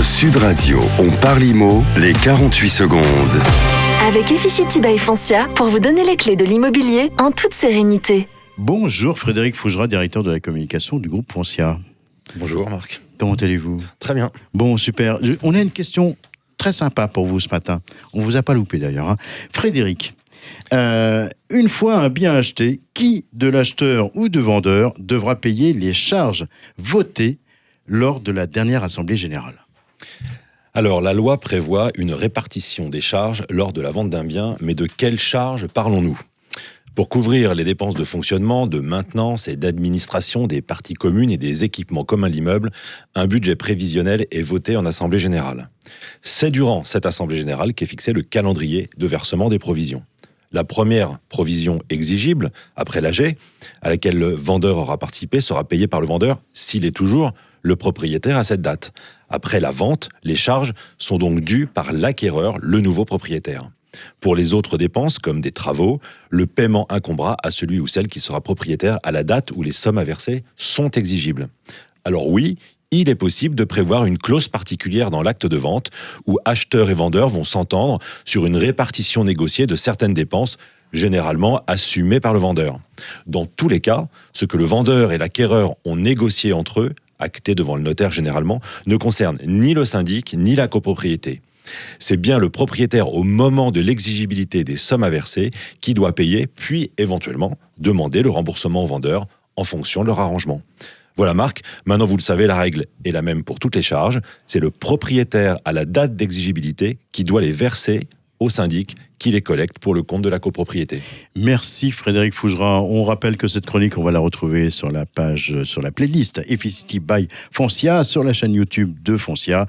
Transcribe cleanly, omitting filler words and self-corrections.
Sud Radio, on parle IMO, les 48 secondes. Avec Efficity by Foncia, pour vous donner les clés de l'immobilier en toute sérénité. Bonjour Frédéric Fougera, directeur de la communication du groupe Foncia. Bonjour Marc. Comment allez-vous ? Très bien. Bon, super. On a une question très sympa pour vous ce matin. On ne vous a pas loupé d'ailleurs. Frédéric, une fois un bien acheté, qui de l'acheteur ou de vendeur devra payer les charges votées lors de la dernière Assemblée générale ? Alors, la loi prévoit une répartition des charges lors de la vente d'un bien, mais de quelles charges parlons-nous ? Pour couvrir les dépenses de fonctionnement, de maintenance et d'administration des parties communes et des équipements communs de l'immeuble, un budget prévisionnel est voté en Assemblée générale. C'est durant cette Assemblée générale qu'est fixé le calendrier de versement des provisions. La première provision exigible, après l'AG, à laquelle le vendeur aura participé, sera payée par le vendeur s'il est toujours le propriétaire à cette date. Après la vente, les charges sont donc dues par l'acquéreur, le nouveau propriétaire. Pour les autres dépenses, comme des travaux, le paiement incombera à celui ou celle qui sera propriétaire à la date où les sommes à verser sont exigibles. Alors oui, il est possible de prévoir une clause particulière dans l'acte de vente où acheteurs et vendeurs vont s'entendre sur une répartition négociée de certaines dépenses, généralement assumées par le vendeur. Dans tous les cas, ce que le vendeur et l'acquéreur ont négocié entre eux, acté devant le notaire généralement, ne concerne ni le syndic ni la copropriété. C'est bien le propriétaire au moment de l'exigibilité des sommes à verser qui doit payer, puis éventuellement demander le remboursement au vendeur en fonction de leur arrangement. Voilà Marc, maintenant vous le savez, la règle est la même pour toutes les charges. C'est le propriétaire à la date d'exigibilité qui doit les verser au syndic qui les collecte pour le compte de la copropriété. Merci Frédéric Fougera. On rappelle que cette chronique, on va la retrouver sur la page, sur la playlist Efficity by Foncia, sur la chaîne YouTube de Foncia.